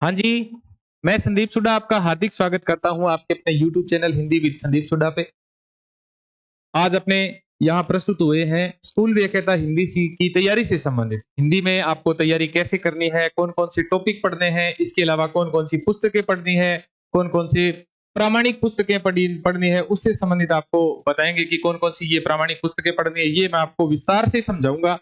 हाँ जी, मैं संदीप सुडा आपका हार्दिक स्वागत करता हूँ आपके अपने YouTube channel Hindi with Sandeep Suda पे। आज अपने यहाँ प्रस्तुत हुए हैं स्कूल व्याख्याता हिंदी सी की तैयारी से संबंधित। हिंदी में आपको तैयारी कैसे करनी है, कौन-कौन से टॉपिक पढ़ने हैं, इसके अलावा कौन-कौन सी पुस्तकें पढ़नी है, कौन-कौन सी प्रामाणिक पुस्तकें पढ़नी है, उससे संबंधित आपको बताएँगे कि कौन-कौन सी ये प्रामाणिक पुस्तकें पढ़नी है, ये मैं आपको विस्तार से समझाऊँगा।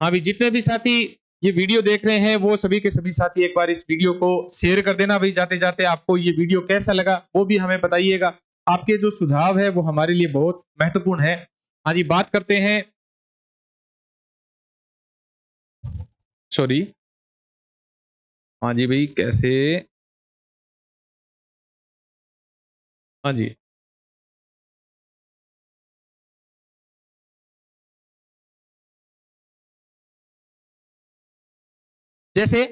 हाँ भी जितने भी साथी ये वीडियो देख रहे हैं वो सभी के सभी साथी एक बार इस वीडियो को शेयर कर देना भाई। जाते जाते आपको ये वीडियो कैसा लगा वो भी हमें बताइएगा। आपके जो सुझाव है वो हमारे लिए बहुत महत्वपूर्ण है। हाँ जी, बात करते हैं। सॉरी। हाँ जी भाई, कैसे? हाँ जी। जैसे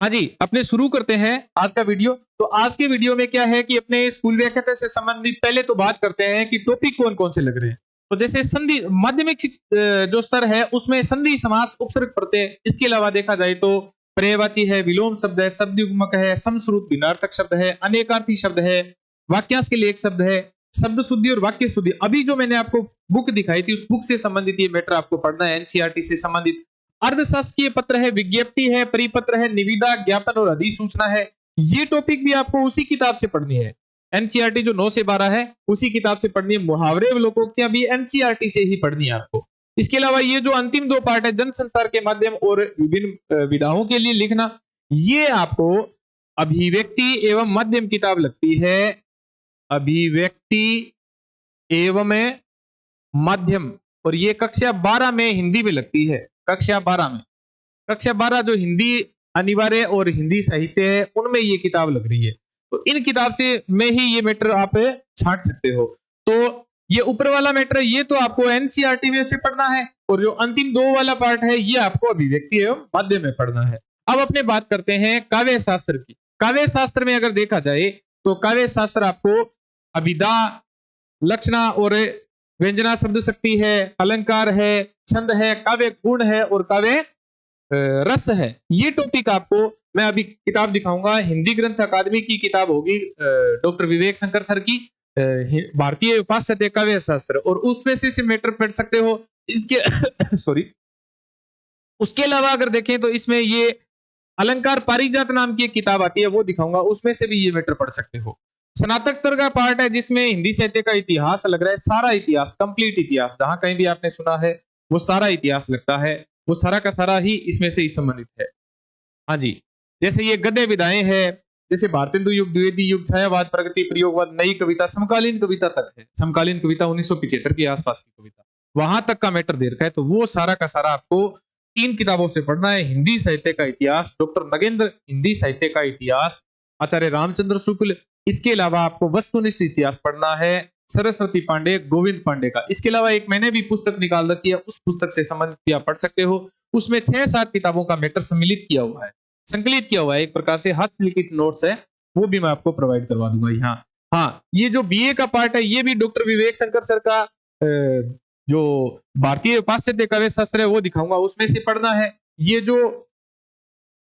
हाँ जी, अपने शुरू करते हैं आज का वीडियो। तो आज के वीडियो में क्या है कि अपने स्कूल व्याख्याता से संबंधित पहले तो बात करते हैं कि टॉपिक कौन-कौन से लग रहे हैं। तो जैसे संधि माध्यमिक जो स्तर है उसमें संधि समास उपसर्ग प्रत्यय, इसके अलावा देखा जाए तो पर्यायवाची है, विलोम शब्द है, शब्दयुग्मक है, समश्रुत भिन्नार्थक शब्द है, अनेकार्थी शब्द है, वाक्यांश के लिए एक शब्द है, शब्द शुद्धि और वाक्य शुद्धि। अभी जो मैंने आपको बुक दिखाई थी उस बुक से संबंधित ये मैटर आपको पढ़ना है, एनसीईआरटी से संबंधित। अर्धशासकीय पत्र है, विज्ञप्ति है, परिपत्र है, निविदा, ज्ञापन और अधिसूचना है। ये टॉपिक भी आपको उसी किताब से पढ़नी है। एनसीईआरटी जो 9 से 12 है उसी किताब से पढ़नी है। मुहावरे लोकोक्तियां भी एनसीईआरटी से ही पढ़नी है आपको। इसके अलावा ये जो अंतिम दो पार्ट है, जनसंचार के माध्यम और विभिन्न विधाओं के लिए लिखना, ये आपको अभिव्यक्ति एवं माध्यम किताब लगती है। अभिव्यक्ति एवं माध्यम, और ये कक्षा 12 में हिंदी में लगती है। कक्षा 12 में, कक्षा 12 जो हिंदी अनिवार्य और हिंदी साहित्य है उनमें ये किताब लग रही है। तो इन किताब से में ही ये मैटर आप छांट सकते हो। तो ये ऊपर वाला मैटर है ये तो आपको एनसीईआरटी में से पढ़ना है, और जो अंतिम दो वाला पार्ट है ये आपको अभिव्यक्ति एवं माध्यम में पढ़ना है। अब अपने बात करते हैं काव्य शास्त्र की। काव्य शास्त्र में अगर देखा जाए तो काव्य शास्त्र आपको अभिधा, लक्षणा और व्यंजना शब्द शक्ति है, अलंकार है, छंद है, काव्य गुण है और काव्य रस है। ये टॉपिक आपको मैं अभी किताब दिखाऊंगा, हिंदी ग्रंथ अकादमी की किताब होगी, डॉक्टर विवेक शंकर सर की, भारतीय उपास्य काव्य शास्त्र, और उसमें से मैटर पढ़ सकते हो। इसके सॉरी, उसके अलावा अगर देखें तो इसमें ये अलंकार पारिजात नाम की एक किताब आती है, वो दिखाऊंगा, उसमें से भी ये मैटर पढ़ सकते हो। स्नातक स्तर का पार्ट है जिसमें हिंदी साहित्य का इतिहास लग रहा है, सारा इतिहास, कंप्लीट इतिहास, जहां कहीं भी आपने सुना है वो सारा इतिहास लगता है, वो सारा का सारा ही इसमें से ही संबंधित है। हाँ जी, जैसे ये गद्य विधाएं है, जैसे भारतेंदु युग, द्विवेदी युग, छायावाद, प्रगति, प्रयोगवाद, नई कविता, समकालीन कविता तक है। समकालीन कविता 1975 के आसपास की कविता, वहां तक का मैटर दे रखा है। तो वो सारा का सारा आपको 3 किताबों से पढ़ना है। हिंदी साहित्य का इतिहास, डॉक्टर नगेंद्र, हिंदी साहित्य का इतिहास, आचार्य रामचंद्र शुक्ल। इसके अलावा आपको वस्तुनिष्ठ इतिहास पढ़ना है, सरस्वती पांडे, गोविंद पांडे का। इसके अलावा एक मैंने भी पुस्तक निकाल रखी है, उस पुस्तक से संबंधित भी आप पढ़ सकते हो। उसमें 6-7 किताबों का मैटर सम्मिलित किया हुआ है, संकलित किया हुआ है, एक प्रकार से हस्तलिखित नोट्स है, वो भी मैं आपको प्रोवाइड करवा दूंगा यहाँ। हाँ, ये जो बीए का पार्ट है ये भी डॉक्टर विवेक शंकर सर का जो भारतीय पाश्चात्य काव्य शास्त्र है वो दिखाऊंगा, उसमें से पढ़ना है। ये जो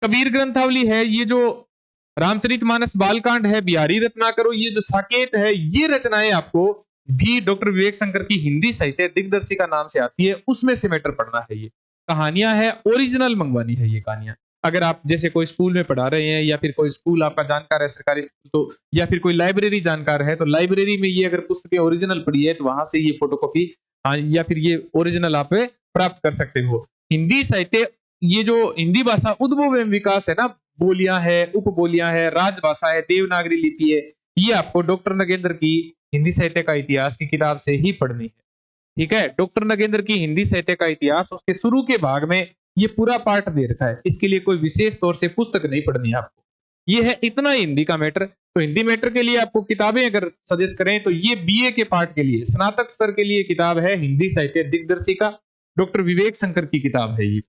कबीर ग्रंथावली है, ये जो रामचरितमानस बालकांड है, बिहारी रत्नाकर, ये जो साकेत है, ये रचनाएं आपको भी डॉक्टर विवेक शंकर की हिंदी साहित्य दिग्दर्शिका नाम से आती है, उसमें से मैटर पढ़ना है। ये कहानियां है, ओरिजिनल मंगवानी है ये कहानियां। अगर आप जैसे कोई स्कूल में पढ़ा रहे हैं, या फिर कोई स्कूल आपका जानकार है सरकारी स्कूल, तो या फिर कोई लाइब्रेरी जानकार है, तो लाइब्रेरी में ये अगर पुस्तकें ओरिजिनल पड़ी है तो वहां से ये फोटोकॉपी या फिर ये ओरिजिनल आप प्राप्त कर सकते हो। हिंदी साहित्य, ये जो हिंदी भाषा उद्भव एवं विकास है ना, बोलियां है, उपबोलियां है, राजभाषा है, देवनागरी लिपि है, ये आपको डॉक्टर नगेंद्र की हिंदी साहित्य का इतिहास की किताब से ही पढ़नी है। ठीक है, डॉक्टर नगेंद्र की हिंदी साहित्य का इतिहास, उसके शुरू के भाग में ये पूरा पार्ट दे रखा है। इसके लिए कोई विशेष तौर से पुस्तक नहीं पढ़नी है आपको। ये है इतना हिंदी का मैटर। तो हिंदी मैटर के लिए आपको किताबें अगर सजेस्ट करें तो ये बीए के पार्ट के लिए, स्नातक स्तर के लिए किताब है हिंदी साहित्य दिग्दर्शिका, डॉक्टर विवेक शंकर की किताब है ये।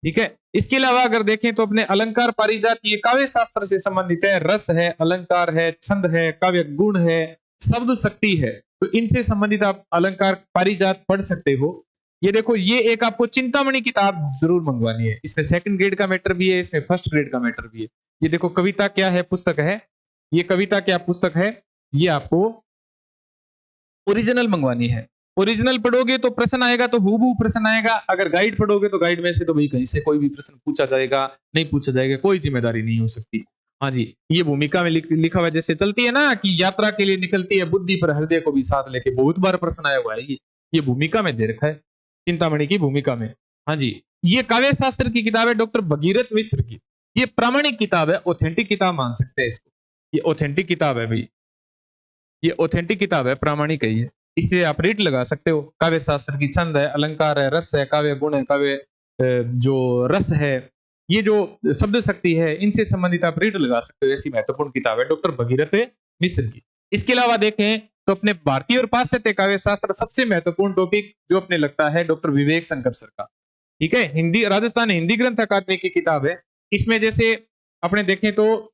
ठीक है, इसके अलावा अगर देखें तो अपने अलंकार पारिजात, ये काव्य शास्त्र से संबंधित है। रस है, अलंकार है, छंद है, काव्य गुण है, शब्द शक्ति है, तो इनसे संबंधित आप अलंकार पारिजात पढ़ सकते हो। ये देखो, ये एक आपको चिंतामणि किताब जरूर मंगवानी है। इसमें सेकंड ग्रेड का मैटर भी है, इसमें फर्स्ट ग्रेड का मैटर भी है। ये देखो कविता क्या है, पुस्तक है, ये कविता क्या पुस्तक है, ये आपको ओरिजिनल मंगवानी है। ओरिजिनल पढ़ोगे तो प्रश्न आएगा तो हूबहू प्रश्न आएगा, अगर गाइड पढ़ोगे तो गाइड में से तो भाई कहीं से कोई भी प्रश्न पूछा जाएगा, नहीं पूछा जाएगा, कोई जिम्मेदारी नहीं हो सकती। हाँ जी, ये भूमिका में लिखा हुआ जैसे चलती है ना कि यात्रा के लिए निकलती है बुद्धि पर हृदय को भी साथ लेके, बहुत बार प्रश्न आया हुआ है ये भूमिका में दे रखा है, चिंतामणि की भूमिका में। हाँ जी, ये काव्य शास्त्र की किताब है डॉक्टर भगीरथ मिश्र की, ये प्रामाणिक किताब है, ऑथेंटिक किताब मान सकते हैं इसको, ये ऑथेंटिक किताब है भाई, ये ऑथेंटिक किताब है, प्रामाणिक है ये, इससे आप रेट लगा सकते हो। काव्य शास्त्र की छंद है, अलंकार है, रस है, काव्य गुण है, काव्य जो रस है, ये जो शब्द शक्ति है, इनसे संबंधित आप रेट लगा सकते हो। ऐसी महत्वपूर्ण किताब है डॉक्टर भगीरथ मिश्र की। इसके अलावा देखें तो अपने भारतीय और पाश्चात्य काव्य शास्त्र सबसे महत्वपूर्ण टॉपिक जो अपने लगता है डॉक्टर विवेक शंकर सर का, ठीक है, हिंदी राजस्थान हिंदी ग्रंथ अकादमी की किताब है। इसमें जैसे अपने देखें तो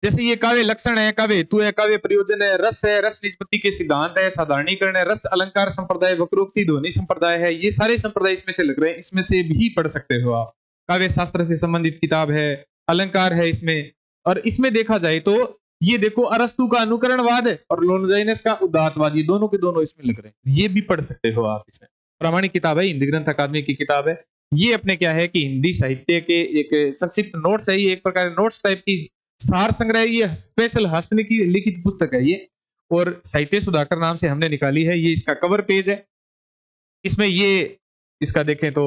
जैसे ये काव्य लक्षण है, काव्य हेतु है, काव्य प्रयोजन है, रस निष्पत्ति के सिद्धांत है, साधारणीकरण है, रस अलंकार संप्रदाय, वक्रोक्ति ध्वनि संप्रदाय है, ये सारे संप्रदाय इसमें से लग रहे हैं, इसमें से भी पढ़ सकते हो आप। काव्य शास्त्र से संबंधित किताब है, अलंकार है इसमें। और इसमें देखा जाए तो ये देखो अरस्तु का अनुकरणवाद है और लोनजाइनस का उदात्तवाद, ये दोनों के दोनों इसमें लग रहे हैं, ये भी पढ़ सकते हो आप। इसमें प्रामाणिक किताब है, हिंदी ग्रंथ अकादमी की किताब है। ये अपने क्या है कि हिंदी साहित्य के एक संक्षिप्त नोट्स है, ये एक प्रकार नोट्स टाइप की सार संग्रह, ये स्पेशल हस्तनिर्मित की लिखित पुस्तक है ये, और साहित्य सुधाकर नाम से हमने निकाली है। ये इसका कवर पेज है, इसमें ये इसका देखें तो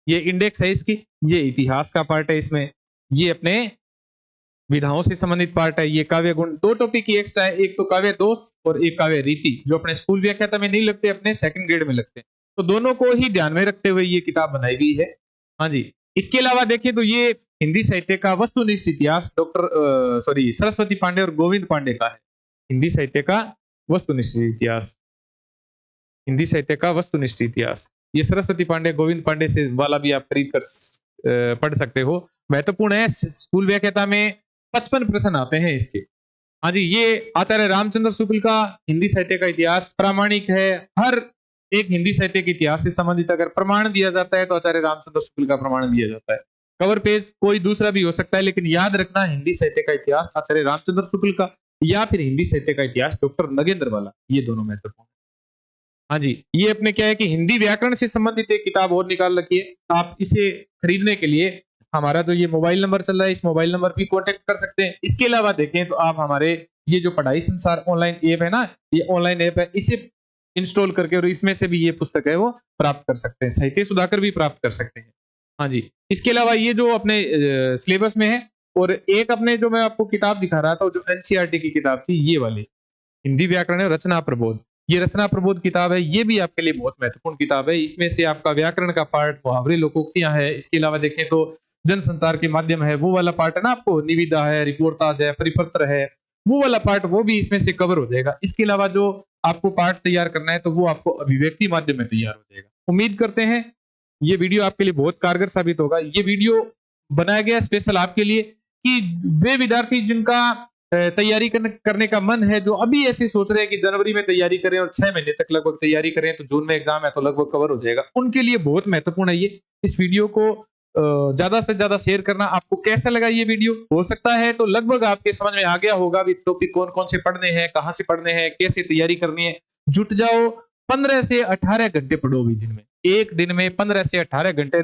ये इंडेक्स है इसकी, ये इतिहास का पार्ट है इसमें, ये अपने विधाओं से संबंधित पार्ट है, ये काव्य गुण, दो टॉपिक की एक्स्ट्रा है, एक तो काव्य दोष और एक काव्य रीति, जो अपने स्कूल व्याख्याता में नहीं लगते, अपने सेकंड ग्रेड में लगते हैं, तो दोनों को ही ध्यान में रखते हुए ये किताब बनाई गई है। हाँ जी, इसके अलावा देखें तो ये हिंदी साहित्य का वस्तुनिष्ठ इतिहास डॉक्टर सरस्वती पांडे और गोविंद पांडे का है। हिंदी साहित्य का वस्तुनिष्ठ इतिहास, हिंदी साहित्य का वस्तुनिष्ठ इतिहास, ये सरस्वती पांडे गोविंद पांडे से वाला भी आप खरीद कर पढ़ सकते हो, महत्वपूर्ण है। स्कूल व्याख्याता में 55 प्रश्न आते हैं इसके। हाँ जी, ये आचार्य रामचंद्र शुक्ल का हिंदी साहित्य का इतिहास प्रामाणिक है, हर एक हिंदी साहित्य के इतिहास से संबंधित अगर प्रमाण दिया जाता है तो आचार्य रामचंद्र शुक्ल का प्रमाण दिया जाता है। कवर पेज कोई दूसरा भी हो सकता है, लेकिन याद रखना हिंदी साहित्य का इतिहास आचार्य रामचंद्र शुक्ल का, या फिर हिंदी साहित्य का इतिहास डॉक्टर नगेंद्र वाला, ये दोनों महत्वपूर्ण। हाँ जी, ये अपने क्या है कि हिंदी व्याकरण से संबंधित एक किताब और निकाल रखी है, आप इसे खरीदने के लिए हमारा जो ये मोबाइल नंबर चल रहा है, इस मोबाइल नंबर पे कांटेक्ट कर सकते हैं। इसके अलावा देखें तो आप हमारे ये जो पढ़ाई संसार ऑनलाइन ऐप है ना, ये ऑनलाइन ऐप है, इसे इंस्टॉल करके और इसमें से भी ये पुस्तक है वो प्राप्त कर सकते हैं, साहित्य सुधाकर भी प्राप्त कर सकते हैं। हाँ जी, इसके अलावा ये जो अपने सिलेबस में है, और एक अपने जो मैं आपको किताब दिखा रहा था जो एनसीईआरटी की किताब थी, ये वाली हिंदी व्याकरण रचना प्रबोध, ये रचना प्रबोध किताब है, ये भी आपके लिए बहुत महत्वपूर्ण किताब है। इसमें से आपका व्याकरण का पार्ट, मुहावरे, लोकोक्तियां है, इसके अलावा देखें तो जन संचार के माध्यम है, वो वाला पार्ट है ना, आपको निविदा है, रिपोर्टाज है, परिपत्र है, वो वाला पार्ट वो भी इसमें से कवर हो जाएगा। इसके अलावा जो आपको पार्ट तैयार करना है तो वो आपको अभिव्यक्ति माध्यम में तैयार हो जाएगा। उम्मीद करते हैं ये वीडियो आपके लिए बहुत कारगर साबित होगा। ये वीडियो बनाया गया स्पेशल आपके लिए कि वे विद्यार्थी जिनका तैयारी करने का मन है, जो अभी ऐसे सोच रहे हैं कि जनवरी में तैयारी करें और 6 महीने तक लगभग तैयारी करें तो जून में एग्जाम है तो लगभग कवर हो जाएगा, उनके लिए बहुत महत्वपूर्ण है ये। इस वीडियो को ज्यादा से ज्यादा शेयर करना। आपको कैसा लगा ये वीडियो? हो सकता है तो लगभग आपके समझ में आ गया होगा भी टॉपिक कौन कौन से पढ़ने हैं, कहां से पढ़ने हैं, कैसे तैयारी करनी है। जुट जाओ, 15 से 18 घंटे पढ़ो भी दिन में, एक दिन में 15 से 18 घंटे।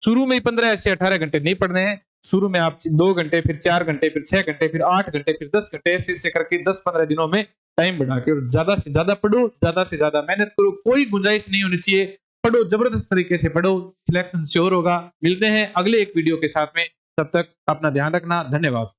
शुरू में 15 से 18 घंटे नहीं पढ़ने हैं, शुरू में आप 2 घंटे, फिर 4 घंटे, फिर 6 घंटे, फिर 8 घंटे, फिर 10 घंटे, ऐसे करके 10-15 दिनों में टाइम बढ़ा के और ज्यादा से ज्यादा पढ़ो, ज्यादा से ज्यादा मेहनत करो। कोई गुंजाइश नहीं होनी चाहिए, पढ़ो, जबरदस्त तरीके से पढ़ो, सिलेक्शन श्योर होगा। मिलते हैं अगले एक वीडियो के साथ में, तब तक अपना ध्यान रखना। धन्यवाद।